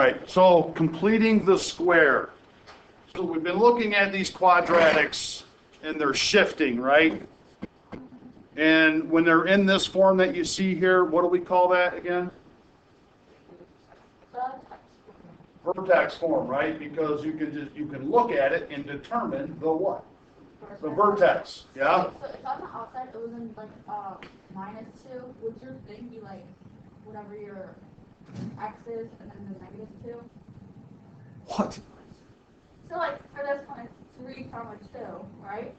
right, so completing the square. So we've been looking at these quadratics and they're shifting, right? And when they're in this form that you see here, what do we call that again? Vertex form, right? Because you can look at it and determine the what? The vertex, yeah? So if on the outside it was in like -2, would your thing be like whatever your x is and then the -2? What? So like for this one it's 3, 2, right?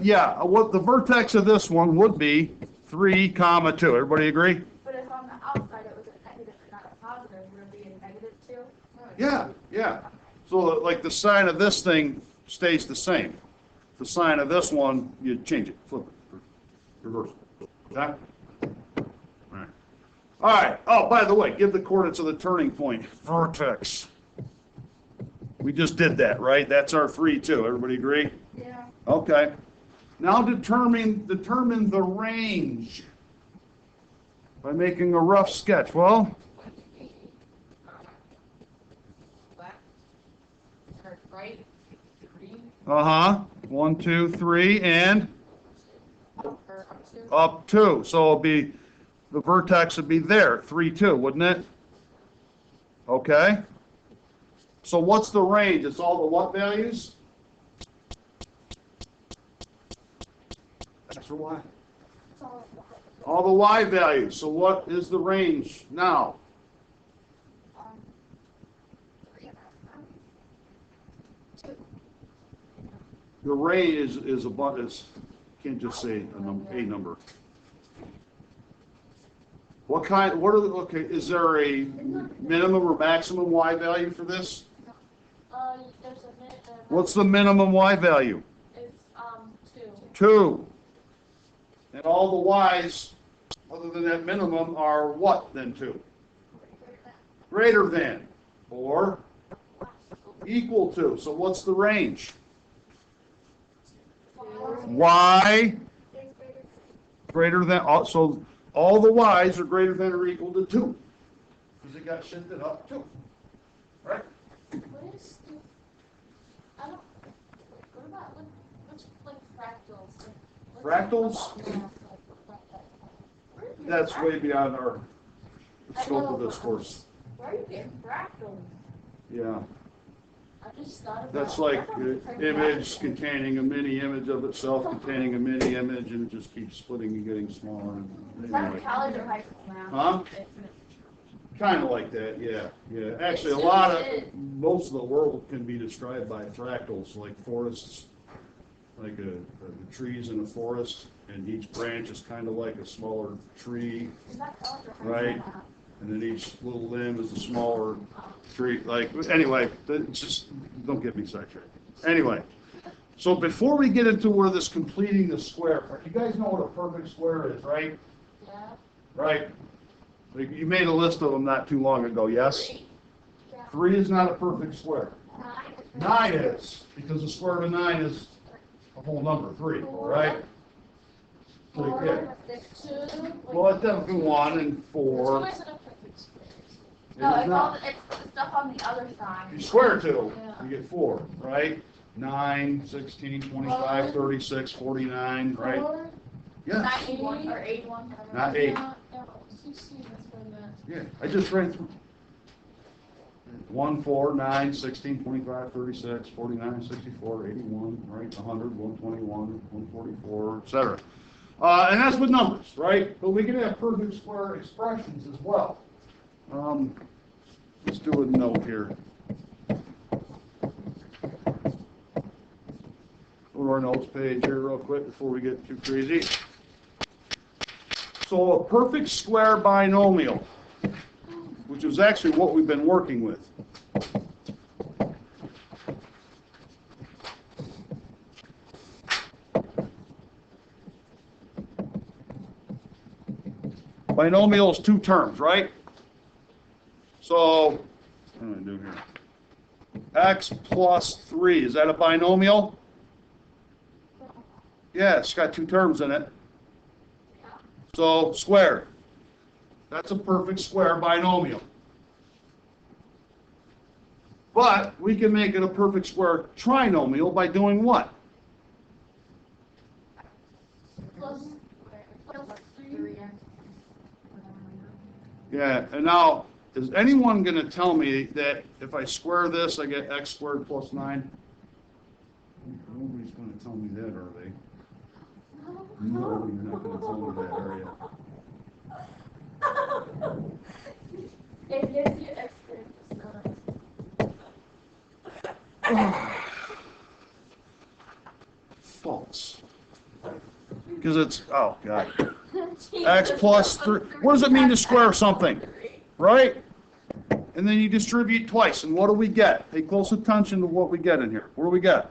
Yeah, what the vertex of this one would be 3, 2. Everybody agree? But if on the outside it was a negative and not a positive, would it be a -2? Yeah, yeah. So like the sign of this thing stays the same. The sign of this one, you change it, flip it, reverse it. Okay? All right. All right. Oh, by the way, give the coordinates of the turning point. Vertex. We just did that, right? That's our 3, 2. Everybody agree? Yeah. Okay. Now determine the range by making a rough sketch. Well, Right? 3. 1, 2, 3, and Up 2. up 2. So it'll be, the vertex would be there, 3, 2, wouldn't it? Okay. So what's the range? It's all the what values? X or Y? All the Y values. So what is the range now? The range is can't just say a number. What okay, is there a minimum or maximum Y value for this? There's a minute. What's the minimum Y value? It's 2. 2. And all the Y's other than that minimum are what then 2? Greater than or equal to. So what's the range? Y greater than, so all the Y's are greater than or equal to 2. Because it got shifted up 2. Right? What is the, I don't, what about, what's like fractals? Fractals? That's way beyond our scope of this course. Where are you getting fractals? Yeah. I just thought about That's like an image containing a mini image of itself containing a mini image, and it just keeps splitting and getting smaller. Is that Anyway. college or high school now? Huh? Kind of like that, yeah. Yeah. Actually, most of the world can be described by fractals, like forests, like the trees in a forest, and each branch is kind of like a smaller tree, Is that college or high school right? now? And then each little limb is a smaller tree. Like, anyway, just don't get me sidetracked. Anyway, so before we get into where this completing the square part, you guys know what a perfect square is, right? Yeah. Right? Like, you made a list of them not too long ago, yes? 3 is not a perfect square. 9 is, because the square root of 9 is a whole number, 3, right? Pretty good. 2. Well, it's definitely 1 and 4. No, it's all it's the stuff on the other side. You square 2, you get 4, right? 9, 16, 25, 36, 49, right? Yeah. 91 or 81. Not 8. Yeah, I just ran through. 1, 4, 9, 16, 25, 36, 49, 64, 81, right? 100, 121, 144, etc. And that's with numbers, right? But we can have perfect square expressions as well. Let's do a note here. Go to our notes page here real quick before we get too crazy. So a perfect square binomial, which is actually what we've been working with. Binomial is 2 terms, right? So, what am I doing here? X plus 3, is that a binomial? Yeah, it's got 2 terms in it. So, squared. That's a perfect square binomial. But we can make it a perfect square trinomial by doing what? Plus 3x. Yeah, and now, is anyone going to tell me that if I square this, I get x squared plus 9? Nobody's going to tell me that, are they? No, you're not going to tell me that, are you? It gives you x squared plus 9. False. Because it's, oh, God. X plus 3. What does it mean to square something? Right? And then you distribute twice. And what do we get? Pay close attention to what we get in here. What do we get?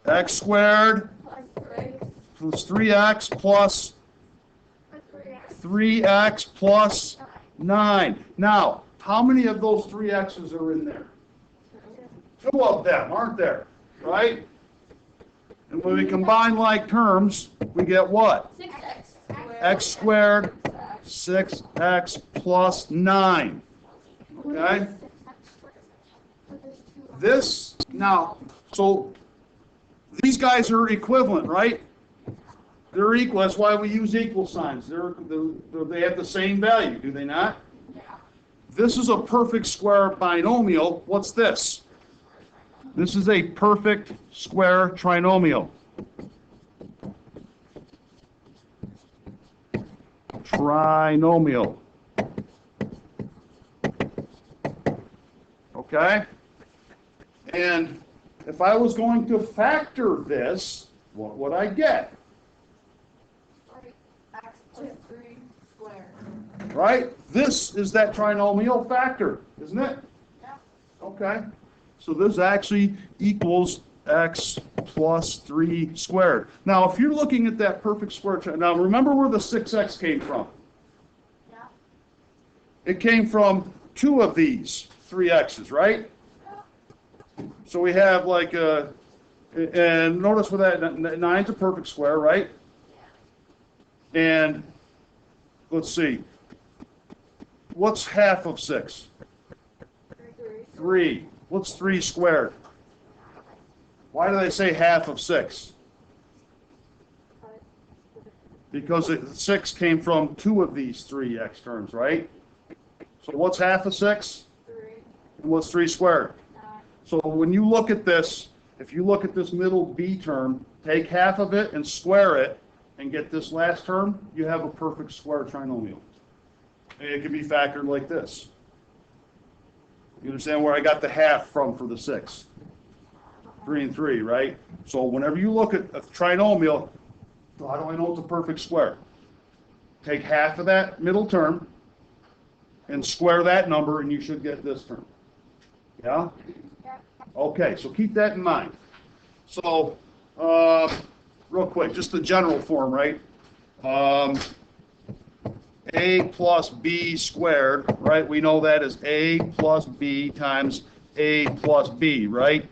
X squared plus 3x plus 3x plus 9. Now, how many of those 3x's are in there? 2 of them, aren't there? Right? And when we combine like terms, we get what? 6x X squared, 6x plus 9. Okay? This, now, so these guys are equivalent, right? They're equal. That's why we use equal signs. They have the same value, do they not? This is a perfect square binomial. What's this? This is a perfect square trinomial. Trinomial. Okay? And if I was going to factor this, what would I get? x plus 3 squared. Right? This is that trinomial factor, isn't it? Yeah. Okay. So this actually equals x plus 3 squared. Now, if you're looking at that perfect square, now remember where the 6x came from. Yeah. It came from 2 of these 3x's, right? So we have like a, and notice with that, 9's a perfect square, right? And let's see. What's half of 6? 3. What's 3 squared? Why do they say half of 6? Because 6 came from 2 of these 3x terms, right? So what's half of 6? 3. And what's 3 squared? 9. So when you look at this, if you look at this middle b term, take half of it and square it, and get this last term, you have a perfect square trinomial. And it can be factored like this. You understand where I got the half from for the 6? 3 and 3, right? So whenever you look at a trinomial, how do I know it's a perfect square? Take half of that middle term and square that number, and you should get this term. Yeah? Okay, so keep that in mind. So, real quick, just the general form, right? A plus B squared, right? We know that is A plus B times A plus B, right?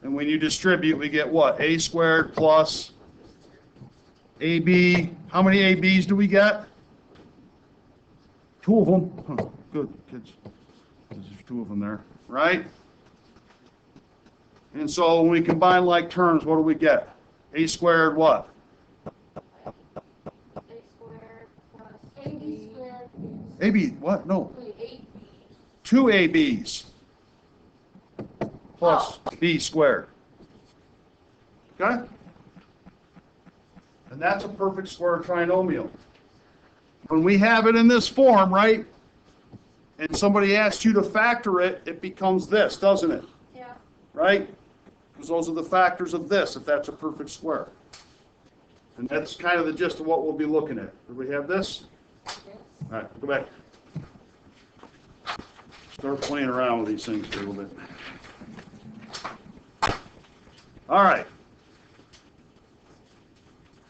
And when you distribute, we get what? A squared plus AB. How many ABs do we get? 2 of them. Huh, good, kids. There's 2 of them there, right? And so when we combine like terms, what do we get? A squared what? A squared plus AB squared. AB, what? No. 8b. 2 ABs plus B squared. Okay? And that's a perfect square trinomial. When we have it in this form, right, and somebody asks you to factor it, it becomes this, doesn't it? Yeah. Right? Because those are the factors of this, if that's a perfect square. And that's kind of the gist of what we'll be looking at. Do we have this? All right, go back. Start playing around with these things for a little bit. All right.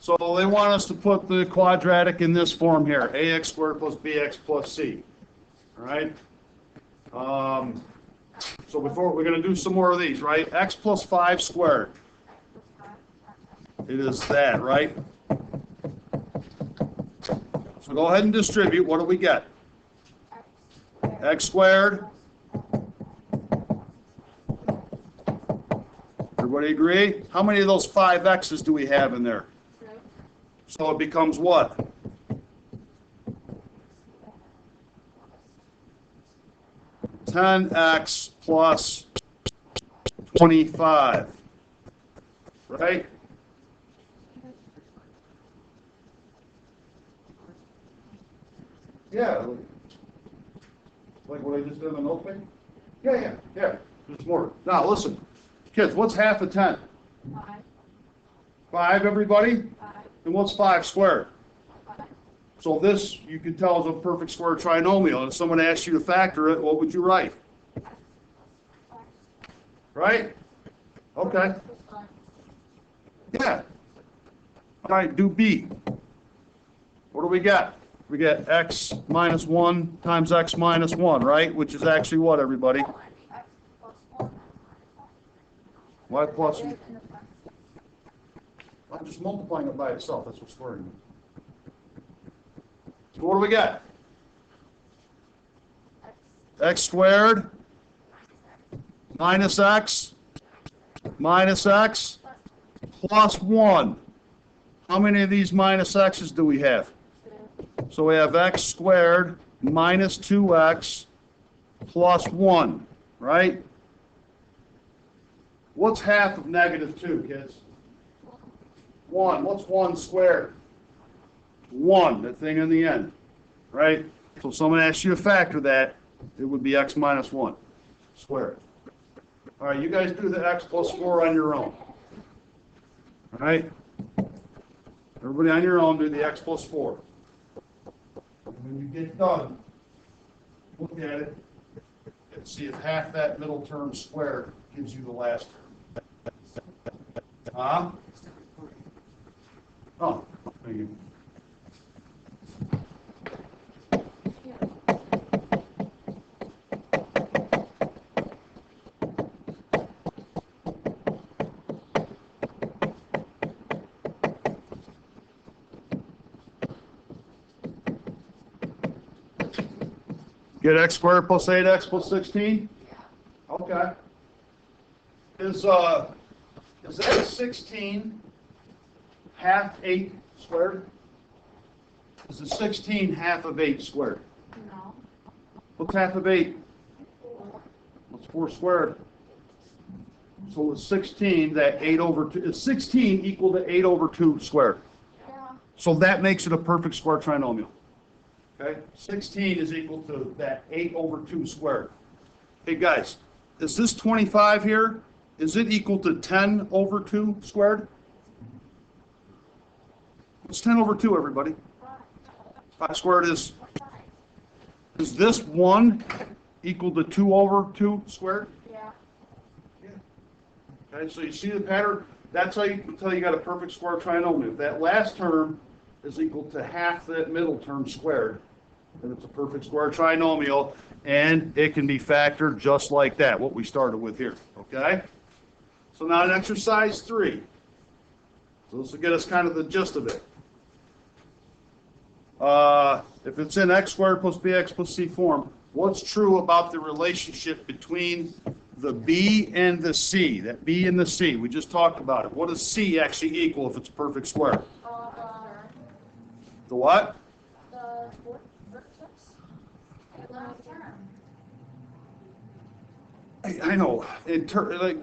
So they want us to put the quadratic in this form here, ax squared plus bx plus c. All right? So before, we're going to do some more of these, right? X plus 5 squared. It is that, right? So go ahead and distribute. What do we get? X X squared. Everybody agree? How many of those 5x's do we have in there? So it becomes what? $10x plus 25, right? Yeah. Like what I just did in the notebook? Yeah. There's more. Now, listen. Kids, what's half of 10? 5. 5, everybody? 5. And what's 5 squared? 5. So this, you can tell, is a perfect square trinomial. If someone asked you to factor it, what would you write? Right? Okay. Yeah. All right, do B. What do we got? We get x minus 1 times x minus 1, right? Which is actually what, everybody? Y plus, I'm just multiplying it by itself. That's what's worrying me. So what do we got? X squared minus x plus 1. How many of these minus x's do we have? So we have x squared minus 2x plus 1, right? What's half of negative 2, kids? 1. What's 1 squared? 1, the thing in the end, right? So if someone asks you to factor that, it would be x minus 1 squared. All right, you guys do the x plus 4 on your own. All right? Everybody on your own, do the x plus 4. When you get done, look at it and see if half that middle term squared gives you the last term. Huh? Oh, thank you. Get x squared plus 8x plus 16? Okay. Is that 16 half 8 squared? Is the 16 half of 8 squared? No. What's half of 8? 4. What's 4 squared? So it's 16, that 8 over 2, is 16 equal to 8 over 2 squared? Yeah. So that makes it a perfect square trinomial. Okay? 16 is equal to that 8 over 2 squared. Hey guys, is this 25 here? Is it equal to 10 over 2 squared? What's 10 over 2, everybody? 5 squared is this 1 equal to 2 over 2 squared? Yeah. Okay, so you see the pattern? That's how you can tell you got a perfect square trinomial. If that last term is equal to half that middle term squared, then it's a perfect square trinomial, and it can be factored just like that, what we started with here, okay? So now in exercise 3. So this will get us kind of the gist of it. If it's in x squared plus bx plus c form, what's true about the relationship between the b and the c? That b and the c, we just talked about it. What does c actually equal if it's a perfect square? The what? The fourth vertex? The last term. I know. Like,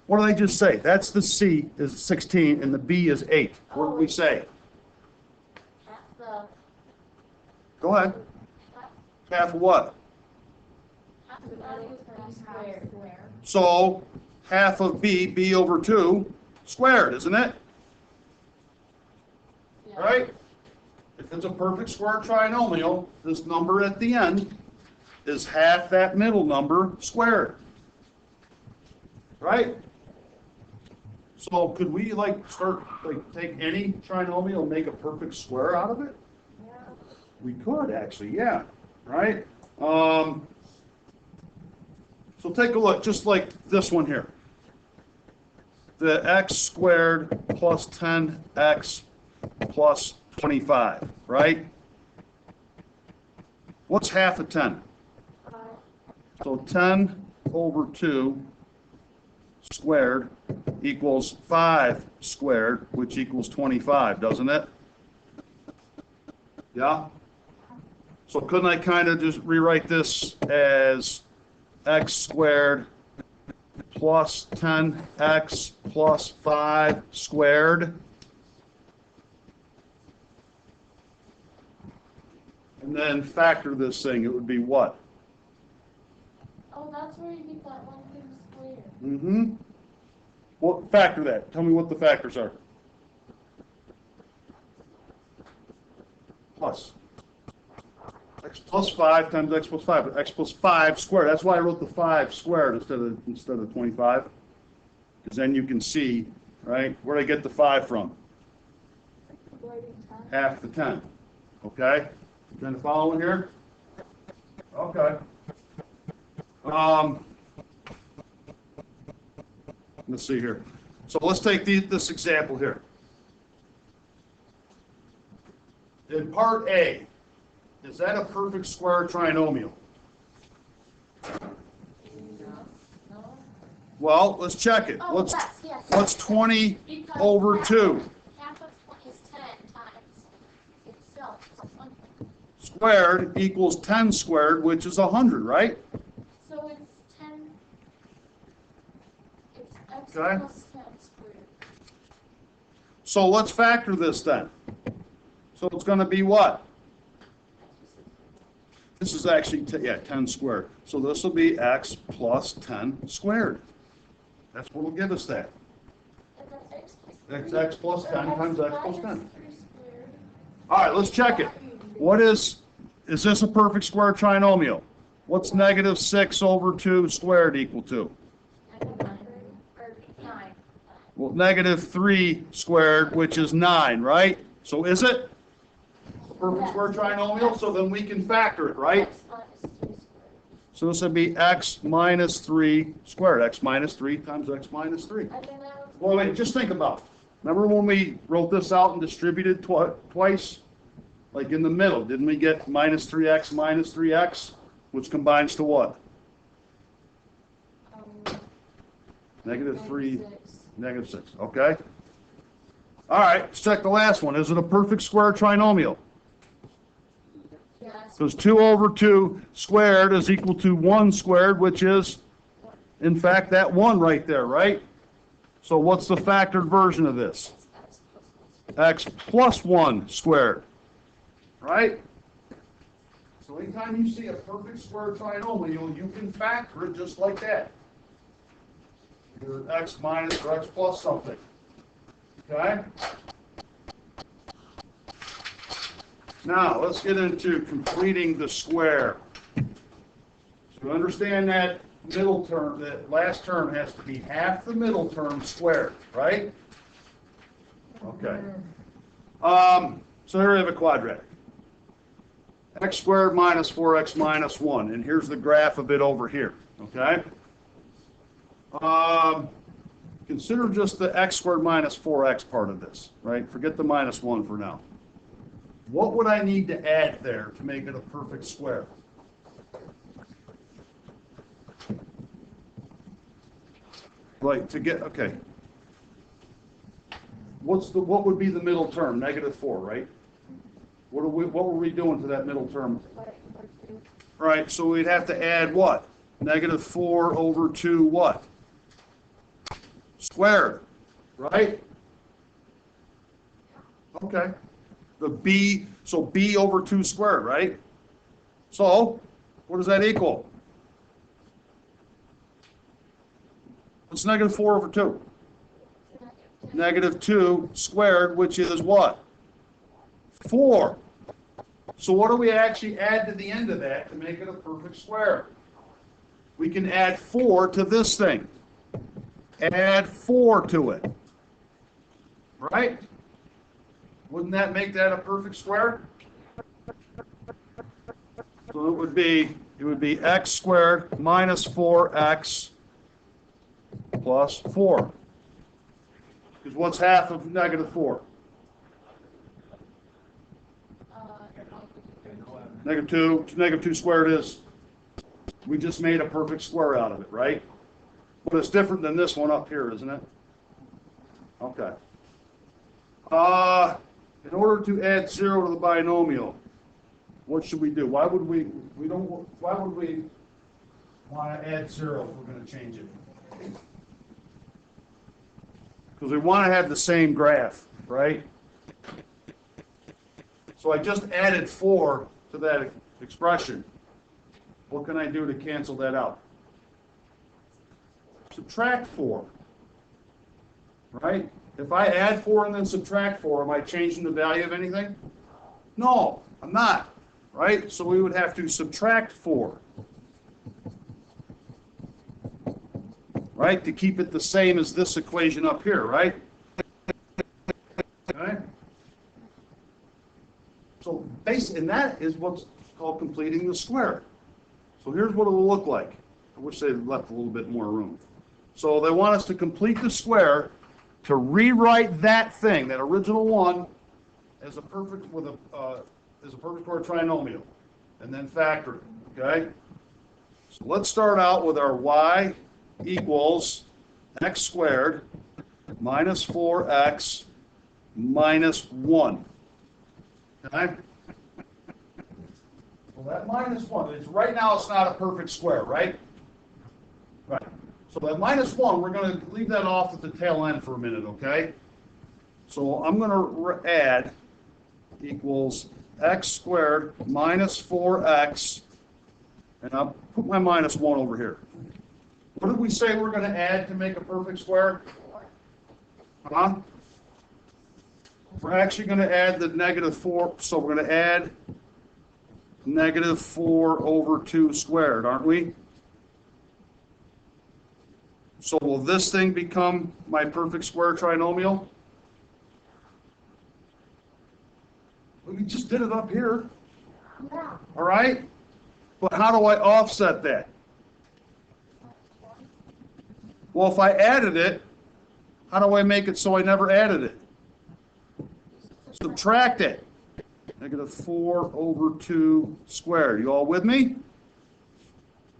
what did I just say? That's the c is 16 and the b is 8. What did we say? That's the. Go ahead. Half of what? That's the square. So half of b over 2 squared, isn't it? Yeah. Right? If it's a perfect square trinomial, this number at the end is half that middle number squared. Right? So could we take any trinomial and make a perfect square out of it? Yeah. We could actually, yeah. Right? So take a look, just like this one here. The x squared plus 10x plus 25, right? What's half of 10? So 10 over 2 squared equals 5 squared, which equals 25, doesn't it? Yeah? So couldn't I kind of just rewrite this as x squared plus 10x plus 5 squared? And then factor this thing, it would be what? Oh, that's where you get that one thing squared. Mm-hmm. Well, factor that. Tell me what the factors are. Plus. X plus 5 times x plus 5. X plus 5 squared. That's why I wrote the 5 squared instead of 25. Because then you can see, right, where I get the 5 from. Half the 10. Okay? Kind of following here? Okay. Let's see here. So let's take this example here. In part A, is that a perfect square trinomial? No? Well, let's check it. Oh, yes. What's 20 Because over half- 2? Half of 20 is 10 times itself. So 20. Squared equals 10 squared, which is 100, right? So it's 10. It's x Okay. plus 10 squared. So let's factor this then. So it's going to be what? This is actually, 10 squared. So this will be x plus 10 squared. That's what will give us that. And that's x plus That's 3. x plus 10 times x plus 10. 3 squared. All right, let's check it. What is this a perfect square trinomial? What's negative 6 over 2 squared equal to? Or 9. Well, negative 3 squared, which is 9, right? So is it a perfect square trinomial? So then we can factor it, right? X minus 3 squared. So this would be x minus 3 squared. X minus 3 times x minus 3. And then that was Well, wait, just think about it. Remember when we wrote this out and distributed twice? Like in the middle, didn't we get minus 3x, which combines to what? Negative 3, -6. negative 6, okay? All right, let's check the last one. Is it a perfect square trinomial? Yes. Because 2 over 2 squared is equal to 1 squared, which is, in fact, that 1 right there, right? So what's the factored version of this? X plus 1 squared, right? So anytime you see a perfect square trinomial, you can factor it just like that. Either x minus or x plus something, okay? Now, let's get into completing the square. So understand that middle term, that last term has to be half the middle term squared, right? Okay. So here we have a quadratic. X squared minus 4x minus 1. And here's the graph of it over here, okay? Consider just the x squared minus 4x part of this, right? Forget the minus 1 for now. What would I need to add there to make it a perfect square? Right, to get, okay. What would be the middle term? Negative 4, right? What were we doing to that middle term? Right, so we'd have to add what? Negative 4 over 2 what? Squared, right? Okay. The b, so b over 2 squared, right? So, what does that equal? It's negative 4 over 2. Negative 2 squared, which is what? 4. So what do we actually add to the end of that to make it a perfect square? We can add 4 to this thing. Add 4 to it. Right? Wouldn't that make that a perfect square? So it would be x squared minus 4x plus 4. Because what's half of negative 4? Negative 2 squared is We just made a perfect square out of it, right? But it's different than this one up here, isn't it? Okay. In order to add 0 to the binomial, what should we do? Why would we want to add 0 if we're going to change it? Because we want to have the same graph, right? So I just added 4 to that expression. What can I do to cancel that out? Subtract 4, right? If I add 4 and then subtract 4, am I changing the value of anything? No, I'm not, right? So we would have to subtract 4, right, to keep it the same as this equation up here, right? Okay? So basically, and that is what's called completing the square. So here's what it will look like. I wish they left a little bit more room. So they want us to complete the square, to rewrite that thing, that original one, as a perfect square trinomial, and then factor it. Okay. So let's start out with our y equals x squared minus 4x minus 1. Okay. Well, that minus 1, right now it's not a perfect square, right? Right. So that minus 1, we're going to leave that off at the tail end for a minute, okay? So I'm going to add equals x squared minus 4x, and I'll put my minus 1 over here. What did we say we're going to add to make a perfect square? Huh? We're actually going to add the negative 4, so we're going to add negative 4 over 2 squared, aren't we? So will this thing become my perfect square trinomial? We just did it up here. Yeah. All right? But how do I offset that? Well, if I added it, how do I make it so I never added it? Subtract it. Negative 4 over 2 squared. You all with me?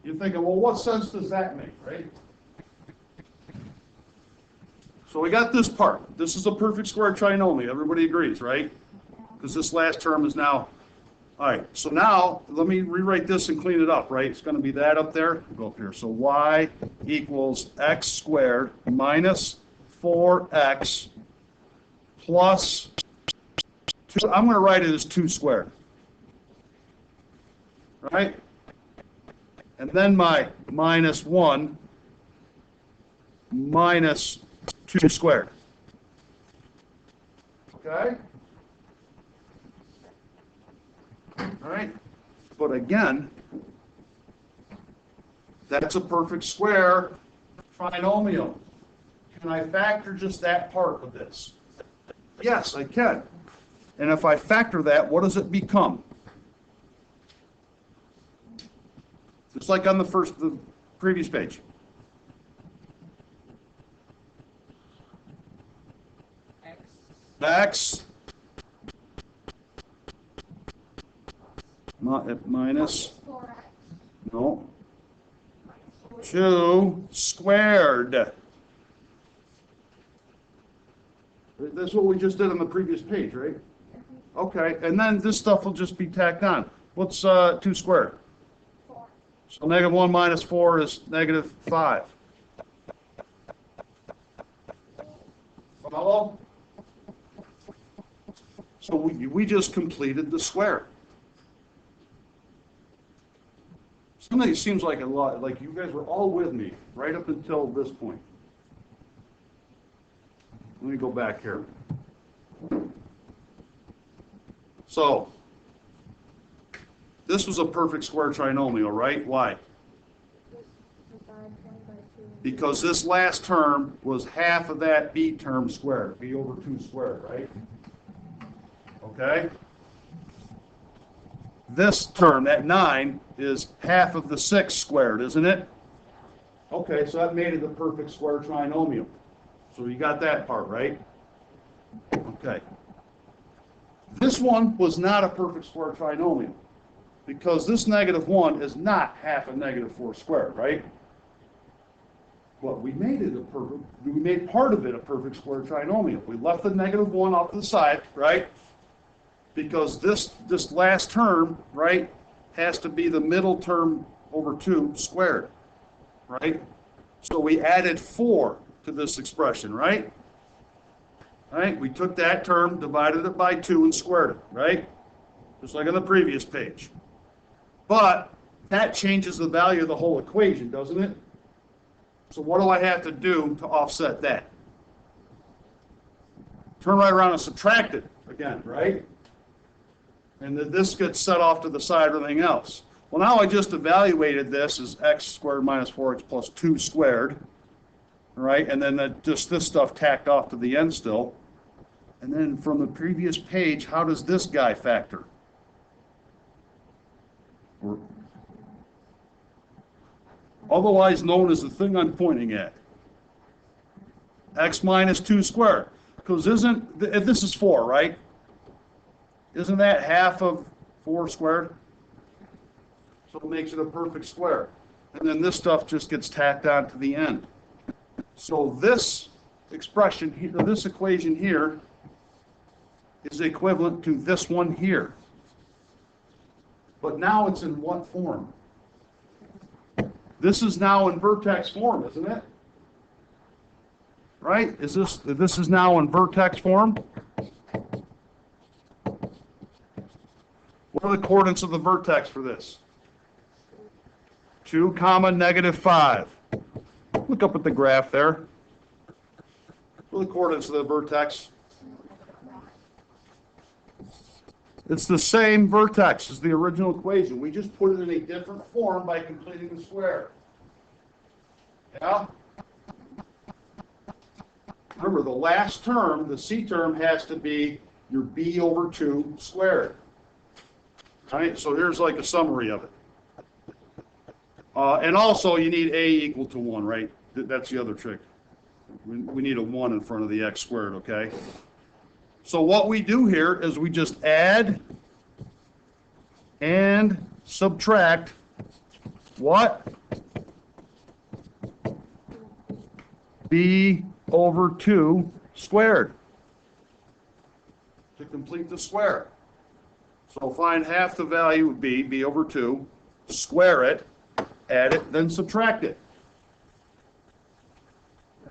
You're thinking, well, what sense does that make, right? So we got this part. This is a perfect square trinomial. Everybody agrees, right? Because this last term is now. All right, so now let me rewrite this and clean it up, right? It's going to be that up there. We'll go up here. So y equals x squared minus 4x plus 2. I'm going to write it as 2 squared. Right? And then my minus 1 minus 2 squared. Okay? All right? But again, that's a perfect square trinomial. Can I factor just that part of this? Yes, I can. And if I factor that, what does it become? Just like on the previous page. X minus, no, 2 squared. That's what we just did on the previous page, right? Okay, and then this stuff will just be tacked on. What's 2 squared? 4. So negative 1 minus 4 is negative 5. Follow? So we just completed the square. Something seems like a lot, like you guys were all with me right up until this point. Let me go back here. So, this was a perfect square trinomial, right? Why? Because this last term was half of that b term squared, b over 2 squared, right? Okay? This term, that 9, is half of the 6 squared, isn't it? Okay, so that made it a perfect square trinomial. So you got that part, right? Okay. This one was not a perfect square trinomial. because this -1 is not half of -4 squared, right? Well, we made part of it a perfect square trinomial. We left the -1 off to the side, right? Because this last term, right, has to be the middle term over 2 squared, right? So we added 4 to this expression, right? Right? We took that term, divided it by 2, and squared it, right? Just like on the previous page. But that changes the value of the whole equation, doesn't it? So what do I have to do to offset that? Turn right around and subtract it again, right? And then this gets set off to the side of everything else. Well, now I just evaluated this as x squared minus 4x plus 2 squared, right? And then just this stuff tacked off to the end still. And then from the previous page, how does this guy factor? Otherwise known as the thing I'm pointing at. X minus 2 squared. Because this is 4, right? Isn't that half of 4 squared? So it makes it a perfect square. And then this stuff just gets tacked on to the end. So this expression here, this equation here, is equivalent to this one here. But now it's in what form? This is now in vertex form, isn't it? Right? This is now in vertex form? What are the coordinates of the vertex for this? 2, -5. Look up at the graph there. What are the coordinates of the vertex? It's the same vertex as the original equation. We just put it in a different form by completing the square. Yeah? Remember, the last term, the C term, has to be your B over 2 squared. All right, so here's like a summary of it. And also, you need A equal to 1, right? That's the other trick. We need a 1 in front of the x squared, okay? So what we do here is we just add and subtract what? B over 2 squared to complete the square. So find half the value of B over 2, square it, add it, then subtract it.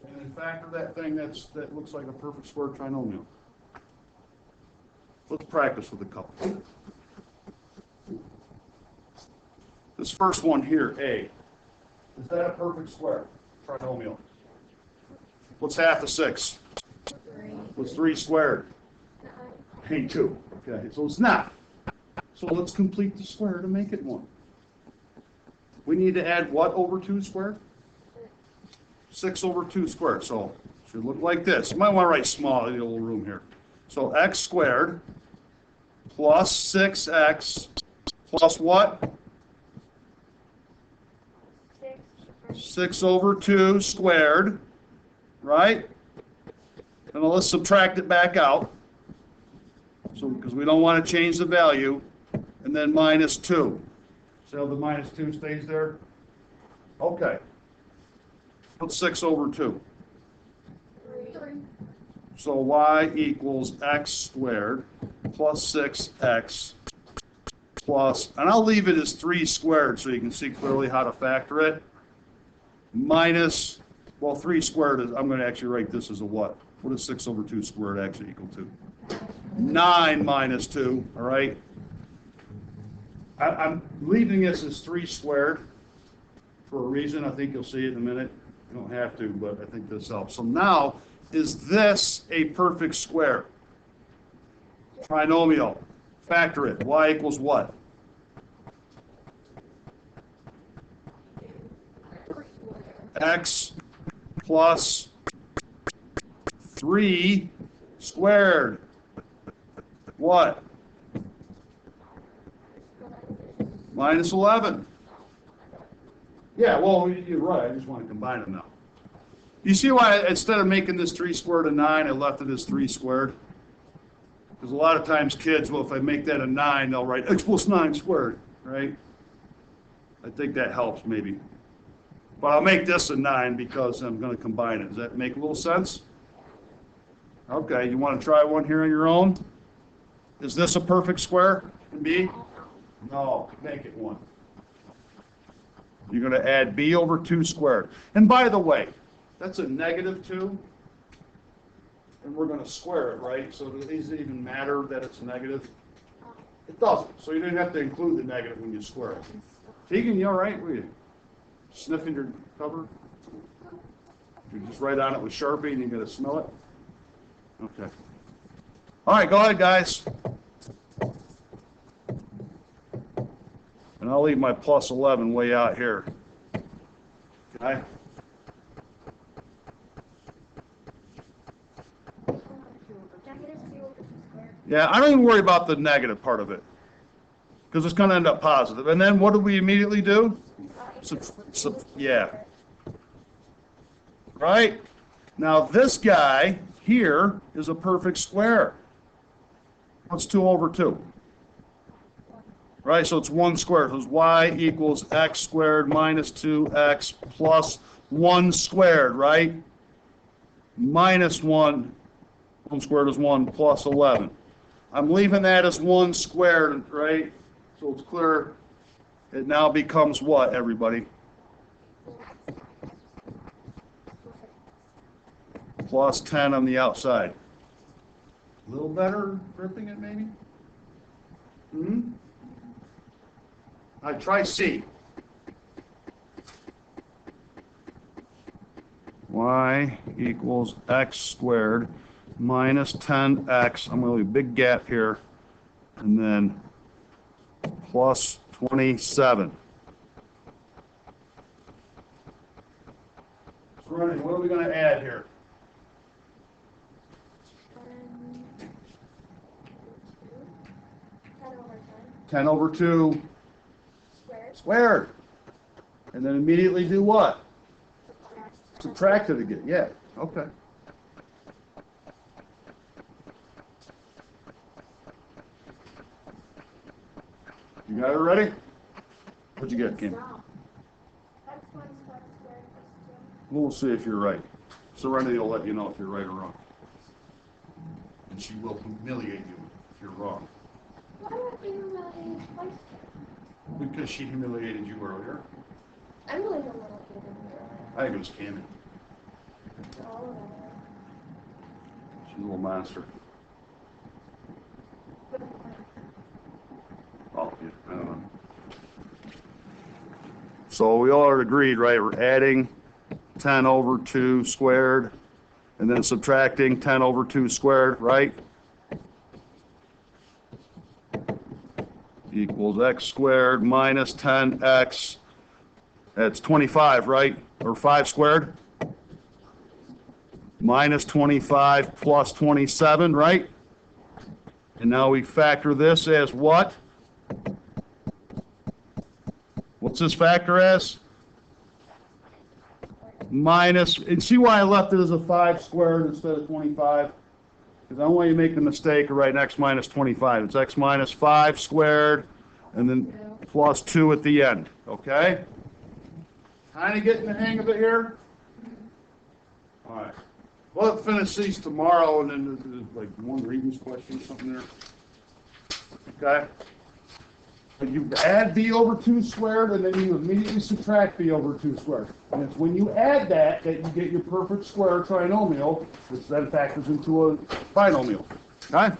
And then factor that thing that looks like a perfect square trinomial. Let's practice with a couple. This first one here, A. Is that a perfect square trinomial? What's half of 6? 3. What's 3 squared? 2. Okay, so it's not. So let's complete the square to make it 1. We need to add what over 2 squared? 6 over 2 squared. So it should look like this. You might want to write small, you need a little room here. So x squared plus 6x plus what? 6 over 2 squared, right? And let's subtract it back out. So because we don't want to change the value. And then minus 2. See how the minus 2 stays there? Okay. What's 6 over 2? 3. So y equals x squared plus 6x plus, and I'll leave it as 3 squared so you can see clearly how to factor it, minus, well, 3 squared is, I'm going to actually write this as a what? What is 6 over 2 squared actually equal to? 9 minus 2, all right? I'm leaving this as 3 squared for a reason. I think you'll see it in a minute. You don't have to, but I think this helps. So now, is this a perfect square? Trinomial. Factor it. Y equals what? X plus 3 squared. What? Minus 11. Yeah, well, you're right. I just want to combine them now. You see why instead of making this 3 squared a 9, I left it as 3 squared? Because a lot of times kids, well, if I make that a 9, they'll write x plus 9 squared. right? I think that helps maybe. But I'll make this a 9 because I'm going to combine it. Does that make a little sense? Okay, you want to try one here on your own? Is this a perfect square in B? No, make it 1. You're going to add B over 2 squared. And by the way, that's a -2. And we're going to square it, right? So does it even matter that it's negative? It doesn't. So you didn't have to include the negative when you square it. Tegan, you all right? Were you sniffing your cover? You just write on it with Sharpie and you're going to smell it? Okay. All right, go ahead, guys. And I'll leave my plus 11 way out here. Okay? Yeah, I don't even worry about the negative part of it, because it's going to end up positive. And then what do we immediately do? Yeah. Right? Now this guy here is a perfect square. What's 2 over 2? Right, so it's 1 squared. So it's y equals x squared minus 2x plus 1 squared, right? Minus 1 squared is 1 plus 11. I'm leaving that as 1 squared, right? So it's clear. It now becomes what, everybody? Plus 10 on the outside. A little better gripping it, maybe? All right, try C. Y equals x squared minus 10x. I'm going to leave a big gap here. And then plus 27. So what are we going to add here? 10 over 2 squared. And then immediately do what? Subtract it again. Yeah, okay. You got it ready? What'd you get, Kim? We'll see if you're right. Serenity will let you know if you're right or wrong. And she will humiliate you if you're wrong. Why would you humiliate twice? Because she humiliated you earlier. I really don't want to humiliate. I think it was Cammy. She's a little monster. Oh, yeah, I don't know. So we all are agreed, right? We're adding 10 over 2 squared and then subtracting 10 over 2 squared, right? Equals x squared minus 10x. That's 25, right? Or 5 squared? Minus 25 plus 27, right? And now we factor this as what? What's this factor as? Minus, and see why I left it as a 5 squared instead of 25? Because I don't want you to make the mistake of writing x minus 25. It's x minus 5 squared, and then plus 2 at the end, okay? Kind of getting the hang of it here? All right. We'll finish these tomorrow, and then there's like one reading question or something there. Okay? But you add b over 2 squared, and then you immediately subtract b over 2 squared. And it's when you add that you get your perfect square trinomial, which then factors into a binomial. Okay?